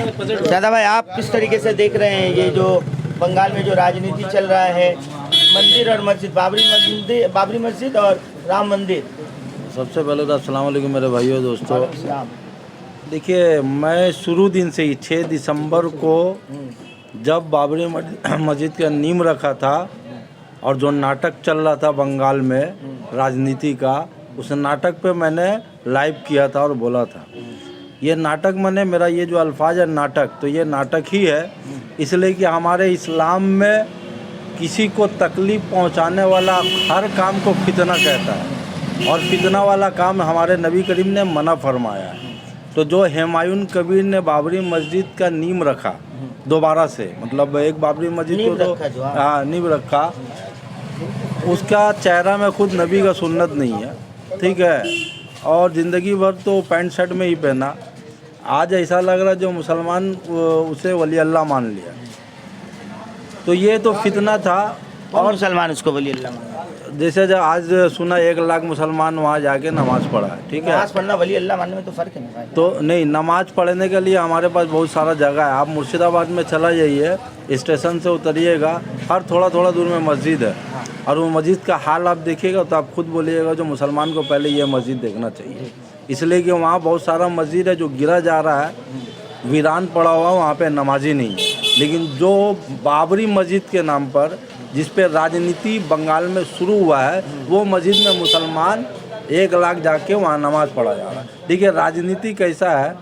दादा भाई, आप किस तरीके से देख रहे हैं ये जो बंगाल में जो राजनीति चल रहा है, मंदिर और मस्जिद, बाबरी मस्जिद और राम मंदिर? सबसे पहले तो अस्सलाम वालेकुम मेरे भाइयों दोस्तों। देखिए, मैं शुरू दिन से ही 6 दिसंबर को जब बाबरी मस्जिद का नींव रखा था और जो नाटक चल रहा था बंगाल में राजनीति का, उस नाटक पे मैंने लाइव किया था और बोला था ये नाटक मेरा ये जो अल्फाज है नाटक, तो ये नाटक ही है, इसलिए कि हमारे इस्लाम में किसी को तकलीफ़ पहुंचाने वाला हर काम को फितना कहता है और फितना वाला काम हमारे नबी करीम ने मना फरमाया है। तो जो हुमायूं कबीर ने बाबरी मस्जिद का नींव रखा दोबारा से, मतलब एक बाबरी मस्जिद को तो नींव रखा, उसका चेहरा में खुद नबी का सुन्नत नहीं है, ठीक है, और ज़िंदगी भर तो पैंट शर्ट में ही पहना। आज ऐसा लग रहा है जो मुसलमान उसे वली अल्लाह मान लिया, तो ये तो फितना था। और मुसलमान उसको वली अल्लाह मान, जैसे जब आज सुना 1 लाख मुसलमान वहाँ जाके नमाज़ पढ़ा है, ठीक है, नमाज पढ़ना वली अल्लाह मानने में तो फ़र्क है ना भाई। तो नहीं, नमाज़ पढ़ने के लिए हमारे पास बहुत सारा जगह है। आप मुर्शिदाबाद में चला जाइए, स्टेशन से उतरिएगा, हर थोड़ा थोड़ा दूर में मस्जिद है, और वो मस्जिद का हाल आप देखिएगा तो आप खुद बोलिएगा जो मुसलमान को पहले ये मस्जिद देखना चाहिए, इसलिए कि वहाँ बहुत सारा मस्जिद है जो गिरा जा रहा है, वीरान पड़ा हुआ, वहाँ पे नमाजी नहीं है। लेकिन जो बाबरी मस्जिद के नाम पर जिस पे राजनीति बंगाल में शुरू हुआ है, वो मस्जिद में मुसलमान 1 लाख जाके वहाँ नमाज़ पढ़ा जा रहा है। देखिए, राजनीति कैसा है,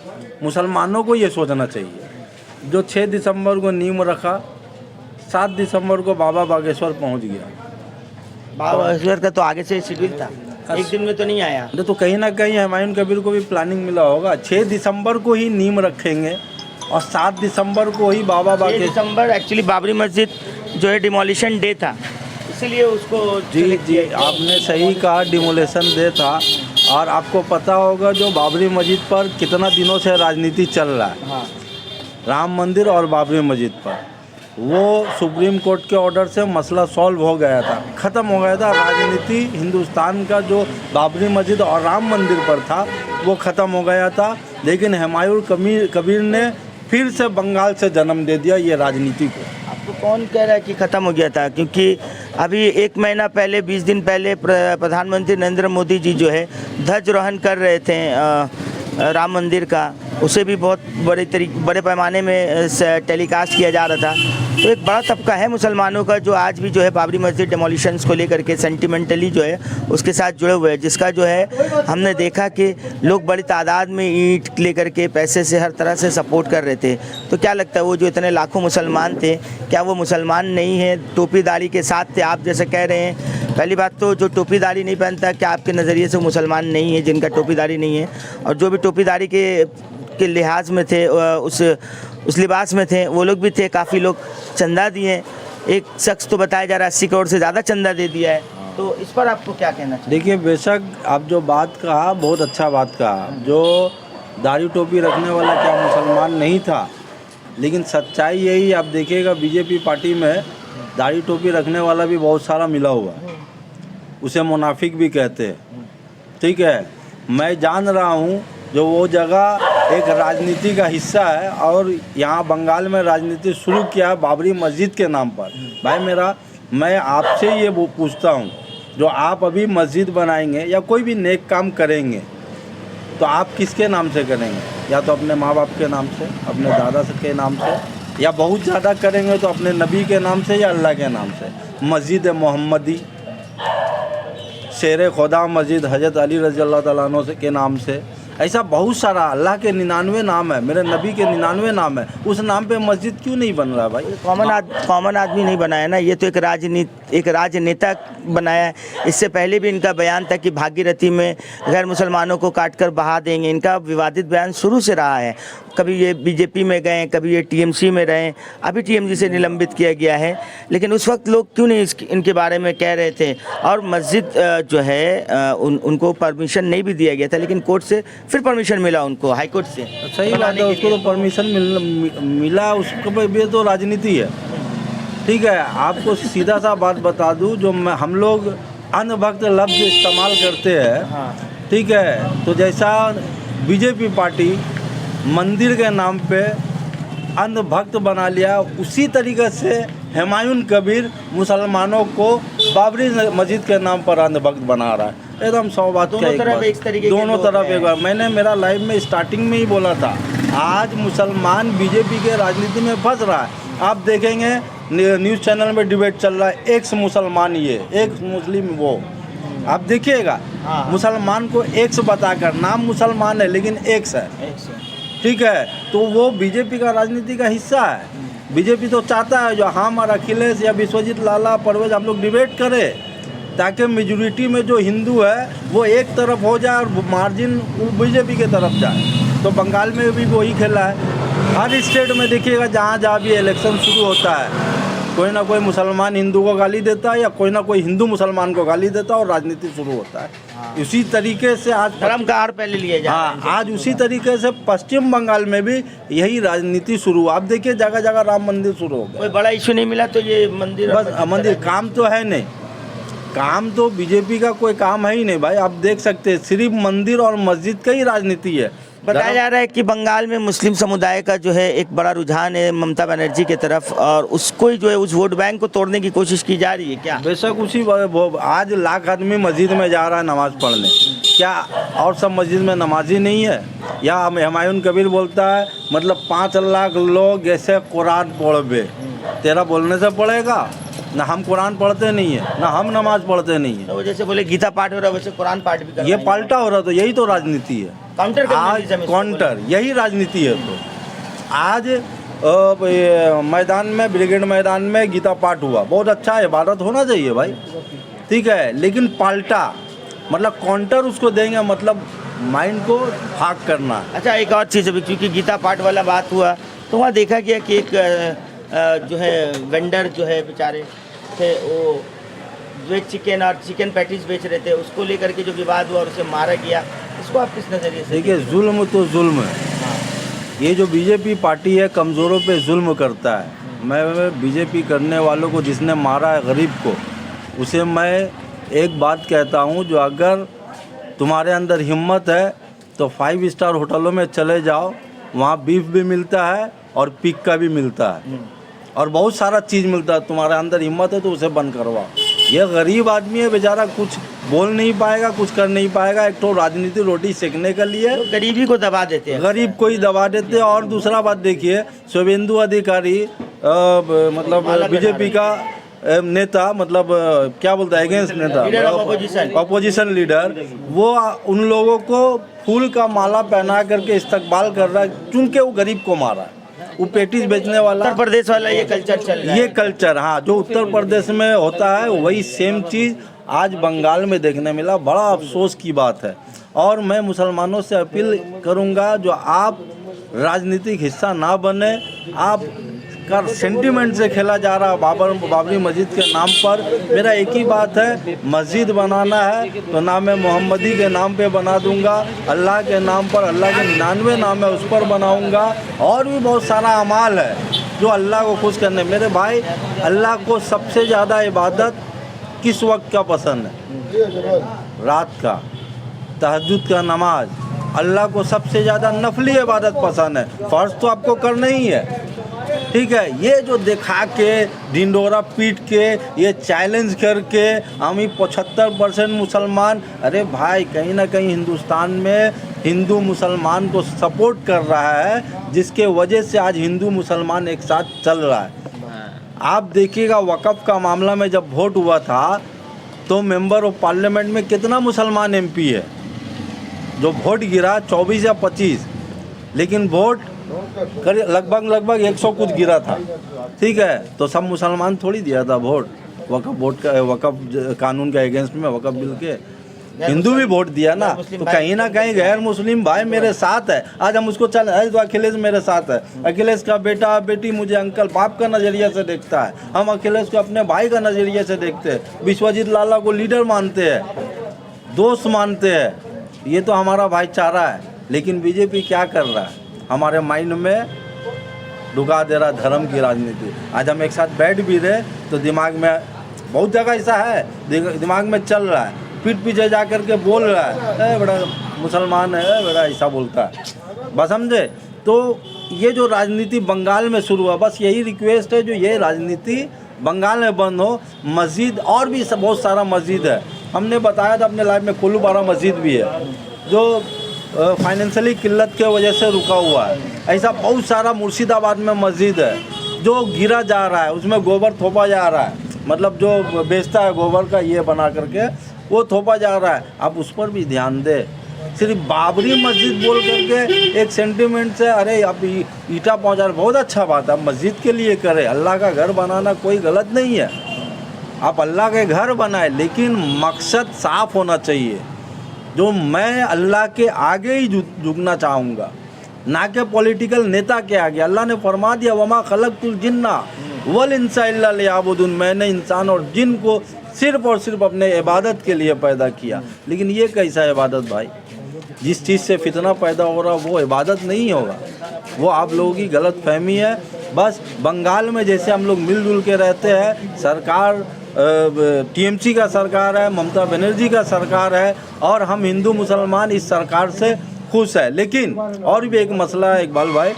मुसलमानों को ये सोचना चाहिए। जो 6 दिसंबर को नींव रखा, 7 दिसंबर को बाबा बागेश्वर पहुँच गया। बाबा बागेश्वर का तो आगे से शेड्यूल था, एक दिन में तो नहीं आया। तो कहीं ना कहीं हुमायूं कबीर को भी प्लानिंग मिला होगा। 6 दिसंबर को ही नींव रखेंगे और 7 दिसंबर को ही बाबा बागेश्वर। 6 दिसंबर एक्चुअली बाबरी मस्जिद जो है डिमोलिशन डे था, इसलिए उसको जी आपने सही कहा, डिमोलेशन डे था। और आपको पता होगा जो बाबरी मस्जिद पर कितना दिनों से राजनीति चल रहा है, हाँ, राम मंदिर और बाबरी मस्जिद पर, वो सुप्रीम कोर्ट के ऑर्डर से मसला सॉल्व हो गया था, ख़त्म हो गया था। राजनीति हिंदुस्तान का जो बाबरी मस्जिद और राम मंदिर पर था वो ख़त्म हो गया था, लेकिन हुमायूं कबीर ने फिर से बंगाल से जन्म दे दिया ये राजनीति को। आपको कौन कह रहा है कि ख़त्म हो गया था? क्योंकि अभी 1 महीना पहले, 20 दिन पहले प्रधानमंत्री नरेंद्र मोदी जी जो है ध्वजारोहण कर रहे थे राम मंदिर का, उसे भी बहुत बड़े पैमाने में टेलीकास्ट किया जा रहा था। तो एक बड़ा तबका है मुसलमानों का जो आज भी जो है बाबरी मस्जिद डेमोलिशंस को लेकर के सेंटिमेंटली जो है उसके साथ जुड़े हुए हैं, जिसका जो है हमने देखा कि लोग बड़ी तादाद में ईंट लेकर के पैसे से हर तरह से सपोर्ट कर रहे थे। तो क्या लगता है वो जो इतने लाखों मुसलमान थे, क्या वो मुसलमान नहीं है, टोपीदारी के साथ थे? आप जैसे कह रहे हैं, पहली बात तो जो टोपीदारी नहीं पहनता, क्या आपके नज़रिए से मुसलमान नहीं है जिनका टोपीदारी नहीं है? और जो भी टोपीदारी के लिहाज में थे, उस लिबास में थे, वो लोग भी थे, काफ़ी लोग चंदा दिए। एक शख्स तो बताया जा रहा है 80 करोड़ से ज़्यादा चंदा दे दिया है। तो इस पर आपको क्या कहना चाहिए? देखिए, बेशक आप जो बात कहा, बहुत अच्छा बात कहा, जो दाढ़ी टोपी रखने वाला क्या मुसलमान नहीं था, लेकिन सच्चाई यही, आप देखिएगा बीजेपी पार्टी में दाढ़ी टोपी रखने वाला भी बहुत सारा मिला हुआ, उसे मुनाफिक भी कहते हैं, ठीक है। मैं जान रहा हूँ जो वो जगह एक राजनीति का हिस्सा है, और यहाँ बंगाल में राजनीति शुरू किया है बाबरी मस्जिद के नाम पर। भाई मैं आपसे ये पूछता हूँ, जो आप अभी मस्जिद बनाएंगे या कोई भी नेक काम करेंगे, तो आप किसके नाम से करेंगे? या तो अपने माँ बाप के नाम से, अपने दादा के नाम से, या बहुत ज़्यादा करेंगे तो अपने नबी के नाम से या अल्लाह के नाम से। मस्जिद मोहम्मदी, शेर खुदा मस्जिद हज़रत अली रज़ी अल्लाह तआला अन्हु के नाम से, ऐसा बहुत सारा, अल्लाह के 99 नाम है, मेरे नबी के 99 नाम है, उस नाम पे मस्जिद क्यों नहीं बन रहा भाई? कॉमन आदमी नहीं बनाया ना, ये तो एक राजनेता बनाया है। इससे पहले भी इनका बयान था कि भागीरथी में गैर मुसलमानों को काटकर बहा देंगे। इनका विवादित बयान शुरू से रहा है, कभी ये बीजेपी में गए, कभी ये टीएमसी में रहे, अभी टीएमसी से निलंबित किया गया है, लेकिन उस वक्त लोग क्यों नहीं इनके बारे में कह रहे थे? और मस्जिद जो है उनको परमिशन नहीं भी दिया गया था, लेकिन कोर्ट से फिर परमिशन मिला उनको, हाई कोर्ट से। सही बात है, उसको तो परमिशन मिला, उसको भी तो राजनीति है, ठीक है। आपको सीधा सा बात बता दूं, जो हम लोग अनभक्त लफ्ज़ इस्तेमाल करते हैं, ठीक है, तो जैसा बीजेपी पार्टी मंदिर के नाम पे अंधभक्त बना लिया। उसी तरीके से हुमायूं कबीर मुसलमानों को बाबरी मस्जिद के नाम पर अंधभक्त बना रहा है। एकदम 100 बात का एक बात। दोनों तरफ एक बार मैंने मेरा लाइव में स्टार्टिंग में ही बोला था, आज मुसलमान बीजेपी के राजनीति में फंस रहा है। आप देखेंगे न्यूज़ चैनल में डिबेट चल रहा है, एक मुसलमान ये, एक मुस्लिम वो, आप देखिएगा। मुसलमान को एक्स बताकर, नाम मुसलमान है लेकिन एक्स है, ठीक है। तो वो बीजेपी का राजनीति का हिस्सा है। बीजेपी तो चाहता है जो हम और अखिलेश या विश्वजीत लाला परवेज हम लोग डिबेट करें, ताकि मेजोरिटी में जो हिंदू है वो एक तरफ हो जाए और मार्जिन बीजेपी के तरफ जाए। तो बंगाल में भी वही खेला है। हर स्टेट में देखिएगा जहाँ जहाँ भी इलेक्शन शुरू होता है, कोई ना कोई मुसलमान हिंदू को गाली देता है या कोई ना कोई हिंदू मुसलमान को गाली देता है और राजनीति शुरू होता है। इसी तरीके से आज धर्म का आड़ पहले लिए जा रहे हैं। आज उसी तरीके से पश्चिम बंगाल में भी यही राजनीति शुरू। आप देखिए जगह जगह राम मंदिर शुरू हो गया। कोई बड़ा इशू नहीं मिला तो ये मंदिर, बस मंदिर काम तो है नहीं, काम तो बीजेपी का कोई काम है ही नहीं भाई। आप देख सकते हैं सिर्फ मंदिर और मस्जिद का ही राजनीति है। बताया जा रहा है कि बंगाल में मुस्लिम समुदाय का जो है एक बड़ा रुझान है ममता बनर्जी की तरफ, और उसको ही जो है उस वोट बैंक को तोड़ने की कोशिश की जा रही है क्या? बेशक उसी आज लाख आदमी मस्जिद में जा रहा है नमाज पढ़ने, क्या और सब मस्जिद में नमाजी नहीं है? या हुमायूं कबीर बोलता है मतलब 5 लाख लोग ऐसे कुरान पढ़बे, तेरा बोलने से पढ़ेगा ना? हम कुरान पढ़ते नहीं है, ना हम नमाज पढ़ते नहीं है। तो जैसे बोले गीता पाठ हो रहा है वैसे कुरान पाठ भी करना ये पलटा हो रहा, तो यही तो राजनीति है। आज काउंटर यही राजनीति है। तो आज मैदान में, ब्रिगेड मैदान में गीता पाठ हुआ, बहुत अच्छा है, इबादत होना चाहिए भाई, ठीक है। लेकिन पलटा मतलब काउंटर उसको देंगे, मतलब माइंड को फाक करना। अच्छा, एक और चीज़ अभी क्योंकि गीता पाठ वाला बात हुआ तो वहाँ देखा गया कि एक जो है वेंडर जो है बेचारे थे, वो वेज चिकन और चिकन पैटीज बेच रहे थे, उसको लेकर के जो विवाद हुआ और उसे मारा गया, इसको आप किस नज़रिए से? देखिए जुल्म तो जुल्म है। ये जो बीजेपी पार्टी है कमज़ोरों पे जुल्म करता है। मैं बीजेपी करने वालों को, जिसने मारा है गरीब को, उसे मैं एक बात कहता हूँ, जो अगर तुम्हारे अंदर हिम्मत है तो 5 स्टार होटलों में चले जाओ, वहाँ बीफ भी मिलता है और पिक का भी मिलता है और बहुत सारा चीज़ मिलता है। तुम्हारे अंदर हिम्मत है तो उसे बंद करवाओ। ये गरीब आदमी है बेचारा, कुछ बोल नहीं पाएगा, कुछ कर नहीं पाएगा। एक तो राजनीति रोटी सेकने के लिए तो गरीबी को दबा देते हैं, गरीब को ही दबा देते हैं। और दूसरा बात देखिए, शुभेंदु अधिकारी मतलब बीजेपी का नेता, मतलब क्या बोलता है, अगेंस्ट नेता, अपोजिशन लीडर, वो उन लोगों को फूल का माला पहना करके इस्तकबाल कर रहा है, चूंकि वो गरीब को मारा है। वो पेटीज बेचने वाला, उत्तर प्रदेश वाला ये कल्चर चल रहा है। ये कल्चर, हाँ, जो उत्तर प्रदेश में होता है वही सेम चीज़ आज बंगाल में देखने मिला। बड़ा अफसोस की बात है। और मैं मुसलमानों से अपील करूंगा, जो आप राजनीतिक हिस्सा ना बने, आप का सेंटिमेंट से खेला जा रहा बाबरी मस्जिद के नाम पर। मेरा एक ही बात है, मस्जिद बनाना है तो ना मैं मोहम्मदी के नाम पे बना दूंगा, अल्लाह के नाम पर, अल्लाह के 99 नाम है उस पर बनाऊंगा। और भी बहुत सारा अमाल है जो अल्लाह को खुश करने। मेरे भाई, अल्लाह को सबसे ज़्यादा इबादत किस वक्त का पसंद है? रात का, तहज्जुद का नमाज। अल्लाह को सबसे ज़्यादा नफली इबादत पसंद है, फ़र्ज तो आपको करना ही है, ठीक है। ये जो दिखा के, ढिंडोरा पीट के, ये चैलेंज करके हम ही 75% मुसलमान, अरे भाई कहीं ना कहीं हिंदुस्तान में हिंदू मुसलमान को सपोर्ट कर रहा है, जिसके वजह से आज हिंदू मुसलमान एक साथ चल रहा है। आप देखिएगा वक़्फ़ का मामला में जब वोट हुआ था तो मेंबर ऑफ पार्लियामेंट में कितना मुसलमान एमपी है? जो वोट गिरा 24 या 25, लेकिन वोट लगभग 100 कुछ गिरा था, ठीक है। तो सब मुसलमान थोड़ी दिया था वोट, वक़्फ़ कानून के अगेंस्ट में, वक़्फ़ बिल के। हिंदू भी वोट दिया ना, तो कहीं ना कहीं गैर मुस्लिम भाई मेरे साथ है। आज हम उसको चल, तो अखिलेश मेरे साथ है। अखिलेश का बेटा बेटी मुझे अंकल बाप का नज़रिया से देखता है, हम अखिलेश को अपने भाई का नज़रिए से देखते हैं। विश्वजीत लाला को लीडर मानते हैं, दोस्त मानते हैं, ये तो हमारा भाईचारा है। लेकिन बीजेपी क्या कर रहा है? हमारे माइंड में ढुका दे रहा धर्म की राजनीति। आज हम एक साथ बैठ भी रहे तो दिमाग में बहुत जगह ऐसा है, दिमाग में चल रहा है, पीठ पीछे जा कर के बोल रहा है, बड़ा मुसलमान है, बड़ा ऐसा बोलता है, बस समझे। तो ये जो राजनीति बंगाल में शुरू हुआ, बस यही रिक्वेस्ट है जो ये राजनीति बंगाल में बंद हो। मस्जिद और भी बहुत सारा मस्जिद है, हमने बताया था अपने लाइफ में, कुल्लूबारा मस्जिद भी है जो फाइनेंशियली किल्लत के वजह से रुका हुआ है। ऐसा बहुत सारा मुर्शिदाबाद में मस्जिद है जो गिरा जा रहा है, उसमें गोबर थोपा जा रहा है, मतलब जो बेचता है गोबर का ये बना करके वो थोपा जा रहा है। आप उस पर भी ध्यान दें। सिर्फ बाबरी मस्जिद बोल करके एक सेंटिमेंट से अरे आप ईटा पहुँचा रहे, बहुत अच्छा बात है, आप मस्जिद के लिए करें। अल्लाह का घर बनाना कोई गलत नहीं है, आप अल्लाह के घर बनाए, लेकिन मकसद साफ होना चाहिए। जो मैं अल्लाह के आगे ही झुकना चाहूँगा, ना कि पॉलिटिकल नेता के आगे। अल्लाह ने फरमा दिया वमा खलक़तुल जिन्ना वल इंसा इल्ला लियाबुदून, मैंने इंसान और जिन को सिर्फ और सिर्फ अपने इबादत के लिए पैदा किया। लेकिन ये कैसा इबादत भाई? जिस चीज़ से फितना पैदा हो रहा वो इबादत नहीं होगा, वो आप लोगों की गलत फहमी है। बस बंगाल में जैसे हम लोग मिलजुल के रहते हैं, सरकार टीएमसी का सरकार है, ममता बनर्जी का सरकार है, और हम हिंदू मुसलमान इस सरकार से खुश है। लेकिन और भी एक मसला है इकबाल भाई,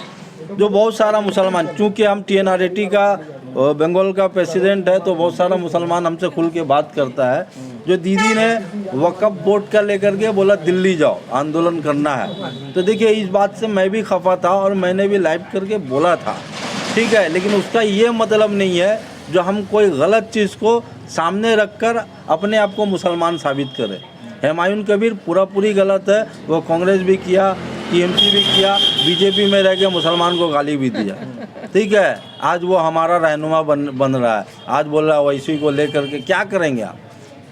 जो बहुत सारा मुसलमान, चूँकि हम TNRAT का बंगाल का प्रेसिडेंट है, तो बहुत सारा मुसलमान हमसे खुल के बात करता है। जो दीदी ने वक़्फ़ बोर्ड का लेकर के बोला दिल्ली जाओ आंदोलन करना है, तो देखिए इस बात से मैं भी खफा था और मैंने भी लाइव करके बोला था, ठीक है। लेकिन उसका ये मतलब नहीं है जो हम कोई गलत चीज़ को सामने रखकर अपने आप को मुसलमान साबित करें। हुमायूं कबीर पूरी गलत है, वो कांग्रेस भी किया, TMC भी किया, BJP में रह के मुसलमान को गाली भी दिया, ठीक है। आज वो हमारा रहनुमा बन रहा है, आज बोल रहा है वैसी को लेकर के क्या करेंगे आप?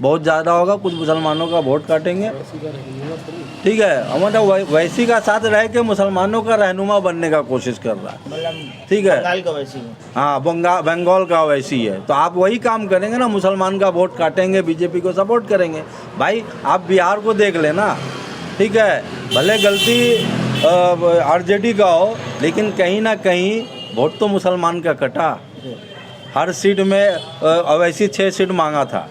बहुत ज़्यादा होगा, कुछ मुसलमानों का वोट काटेंगे, ठीक है। हमारा वैसी का साथ रह के मुसलमानों का रहनुमा बनने का कोशिश कर रहा है, ठीक है। बंगाल का वैसी है। हाँ, बंगाल का वैसी है, तो आप वही काम करेंगे ना, मुसलमान का वोट काटेंगे, BJP को सपोर्ट करेंगे। भाई आप बिहार को देख लेना, ठीक है, भले गलती RJD का हो, लेकिन कहीं ना कहीं वोट तो मुसलमान का कटा। हर सीट में अवैसी 6 सीट मांगा था,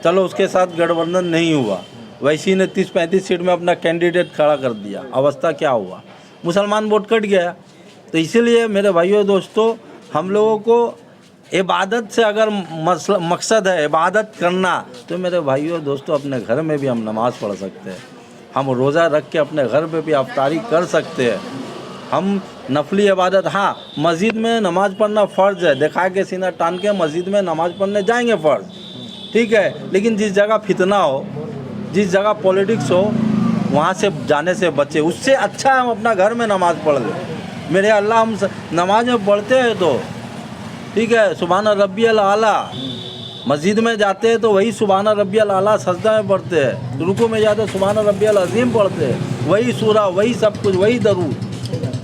चलो उसके साथ गठबंधन नहीं हुआ, वैसी ने 30-35 सीट में अपना कैंडिडेट खड़ा कर दिया। अवस्था क्या हुआ? मुसलमान वोट कट गया। तो इसीलिए मेरे भाइयों दोस्तों, हम लोगों को इबादत से अगर मकसद है इबादत करना, तो मेरे भाइयों दोस्तों अपने घर में भी हम नमाज़ पढ़ सकते हैं, हम रोज़ा रख के अपने घर पे भी अफ्तारी कर सकते हैं, हम नफली इबादत। हाँ, मस्जिद में नमाज़ पढ़ना फ़र्ज़ है, दिखा के सीना तान के मस्जिद में नमाज़ पढ़ने जाएंगे फ़र्ज़, ठीक है। लेकिन जिस जगह फितना हो, जिस जगह पॉलिटिक्स हो, वहाँ से जाने से बचे। उससे अच्छा हम अपना घर में नमाज़ पढ़ लें। मेरे अल्लाह, हम नमाज में पढ़ते हैं तो ठीक है, सुबहान रब्बियल आला। मस्जिद में जाते हैं तो वही सुबहान रब्बियल आला सजदा में पढ़ते हैं, रुकू में जाते हैं सुबहान रब्बियल अज़ीम पढ़ते हैं, वही सूरा, वही सब कुछ, वही दरूद,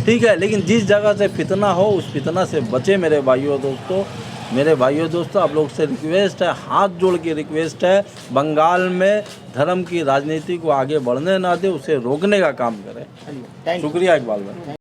ठीक है। लेकिन जिस जगह से फितना हो, उस फितना से बचे मेरे भाइयों दोस्तों। मेरे भाइयों दोस्तों, आप लोग से रिक्वेस्ट है, हाथ जोड़ के रिक्वेस्ट है, बंगाल में धर्म की राजनीति को आगे बढ़ने ना दे, उसे रोकने का काम करें। शुक्रिया इकबाल भाई।